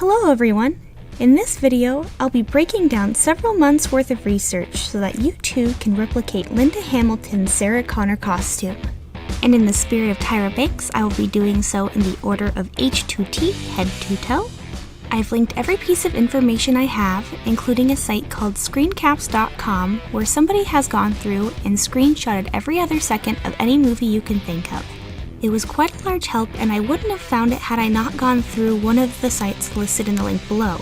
Hello everyone! In this video, I'll be breaking down several months worth of research so that you too can replicate Linda Hamilton's Sarah Connor costume. And in the spirit of Tyra Banks, I will be doing so in the order of H to T, head to toe. I've linked every piece of information I have, including a site called screencaps.com where somebody has gone through and screenshotted every other second of any movie you can think of. It was quite a large help, and I wouldn't have found it had I not gone through one of the sites listed in the link below.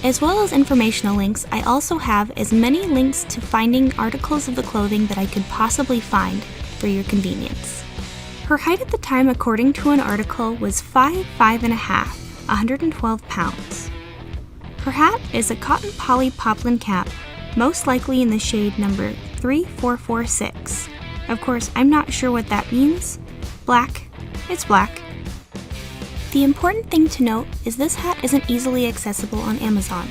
As well as informational links, I also have as many links to finding articles of the clothing that I could possibly find for your convenience. Her height at the time, according to an article, was 5'5.5", 112 pounds. Her hat is a cotton poly poplin cap, most likely in the shade number 3446. Of course, I'm not sure what that means. Black, it's black. The important thing to note is this hat isn't easily accessible on Amazon.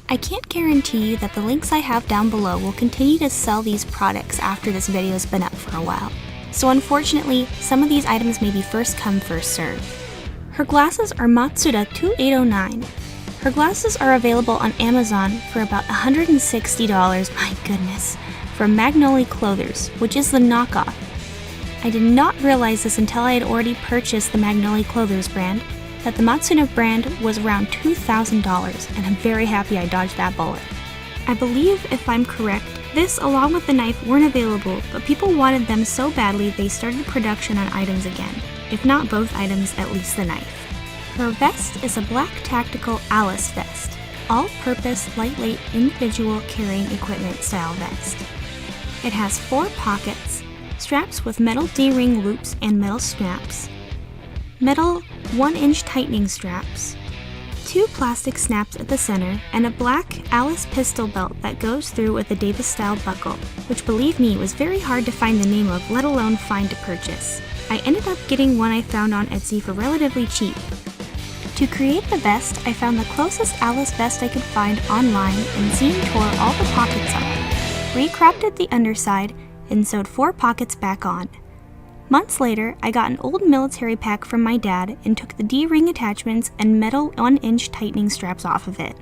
I can't guarantee you that the links I have down below will continue to sell these products after this video's been up for a while. So unfortunately, some of these items may be first come, first serve. Her glasses are Matsuda 2809. Her glasses are available on Amazon for about $160, my goodness, from Magnolia Clothers, which is the knockoff. I did not realize this until I had already purchased the Magnolia Clothers brand, that the Matsuda brand was around $2,000, and I'm very happy I dodged that bullet. I believe, if I'm correct, this along with the knife weren't available, but people wanted them so badly they started production on items again. If not both items, at least the knife. Her vest is a black tactical Alice vest, all-purpose, lightweight, individual carrying equipment style vest. It has 4 pockets, straps with metal D-ring loops and metal snaps, metal 1-inch tightening straps, 2 plastic snaps at the center, and a black Alice pistol belt that goes through with a Davis-style buckle, which believe me was very hard to find the name of, let alone find to purchase. I ended up getting one I found on Etsy for relatively cheap. To create the vest, I found the closest Alice vest I could find online and seam tore all the pockets up, recrafted the underside, and sewed 4 pockets back on. Months later, I got an old military pack from my dad and took the D-ring attachments and metal 1-inch tightening straps off of it.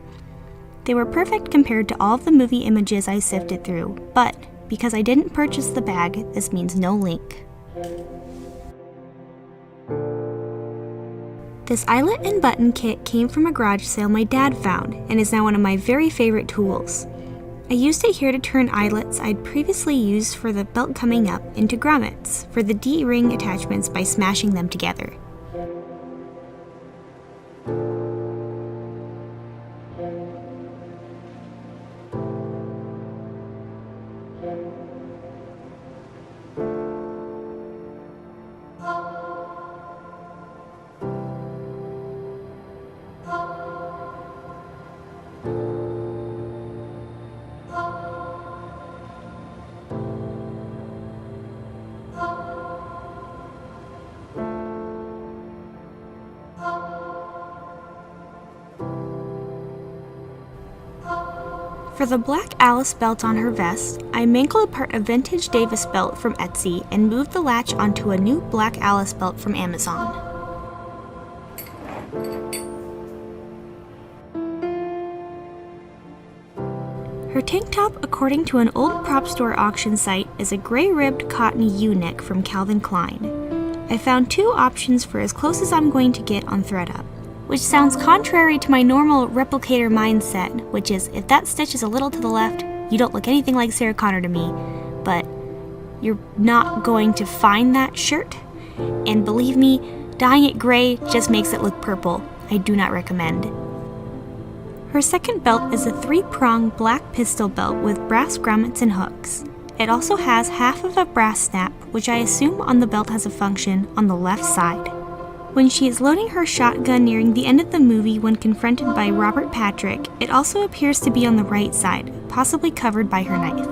They were perfect compared to all of the movie images I sifted through, but because I didn't purchase the bag, this means no link. This eyelet and button kit came from a garage sale my dad found and is now one of my very favorite tools. I used it here to turn eyelets I'd previously used for the belt coming up into grommets for the D-ring attachments by smashing them together. For the black Alice belt on her vest, I mangled apart a vintage Davis belt from Etsy and moved the latch onto a new black Alice belt from Amazon. Her tank top, according to an old prop store auction site, is a gray-ribbed cotton U-neck from Calvin Klein. I found 2 options for as close as I'm going to get on ThreadUp, which sounds contrary to my normal Replicator mindset, which is if that stitch is a little to the left, you don't look anything like Sarah Connor to me, but you're not going to find that shirt, and believe me, dyeing it gray just makes it look purple. I do not recommend. Her second belt is a 3-prong black pistol belt with brass grommets and hooks. It also has half of a brass snap, which I assume on the belt has a function on the left side. When she is loading her shotgun nearing the end of the movie when confronted by Robert Patrick, it also appears to be on the right side, possibly covered by her knife.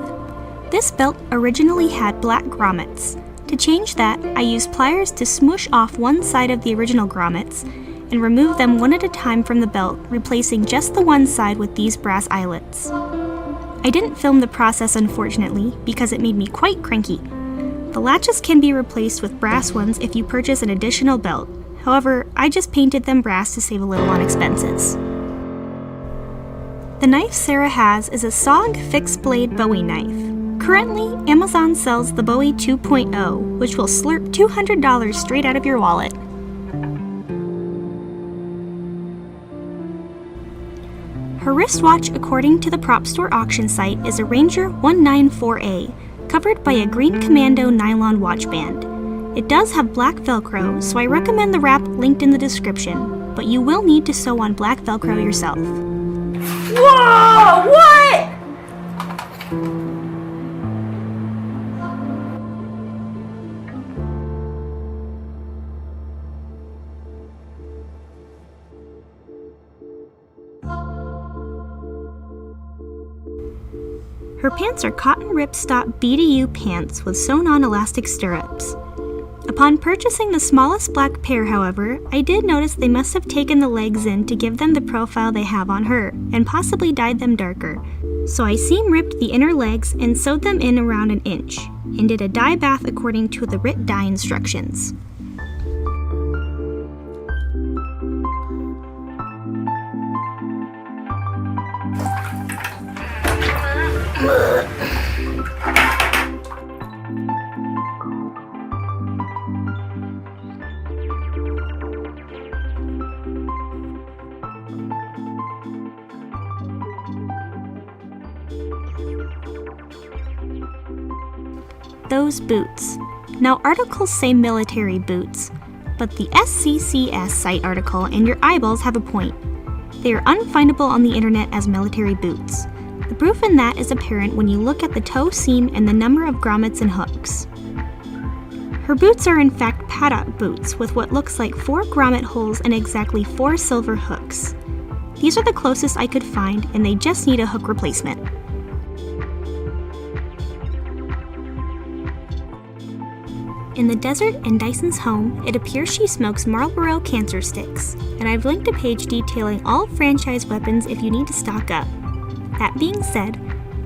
This belt originally had black grommets. To change that, I used pliers to smoosh off one side of the original grommets and remove them one at a time from the belt, replacing just the one side with these brass eyelets. I didn't film the process, unfortunately, because it made me quite cranky. The latches can be replaced with brass ones if you purchase an additional belt. However, I just painted them brass to save a little on expenses. The knife Sarah has is a SOG fixed blade Bowie knife. Currently, Amazon sells the Bowie 2.0, which will slurp $200 straight out of your wallet. Her wristwatch, according to the prop store auction site, is a Ranger 194A, covered by a green Commando nylon watchband. It does have black Velcro, so I recommend the wrap linked in the description, but you will need to sew on black Velcro yourself. Whoa! What? Her pants are cotton Ripstop BDU pants with sewn-on elastic stirrups. Upon purchasing the smallest black pair, however, I did notice they must have taken the legs in to give them the profile they have on her, and possibly dyed them darker. So I seam ripped the inner legs and sewed them in around an inch, and did a dye bath according to the RIT dye instructions. Those boots. Now, articles say military boots, but the SCCS site article and your eyeballs have a point. They are unfindable on the internet as military boots. The proof in that is apparent when you look at the toe seam and the number of grommets and hooks. Her boots are in fact paddock boots with what looks like 4 grommet holes and exactly 4 silver hooks. These are the closest I could find, and they just need a hook replacement. In the desert and Dyson's home, it appears she smokes Marlboro cancer sticks, and I've linked a page detailing all franchise weapons if you need to stock up. That being said,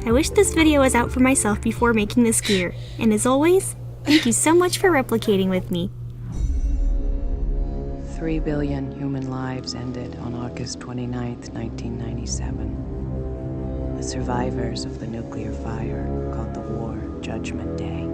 I wish this video was out for myself before making this gear, and as always, thank you so much for replicating with me. 3 billion human lives ended on August 29th, 1997. The survivors of the nuclear fire called the war Judgment Day.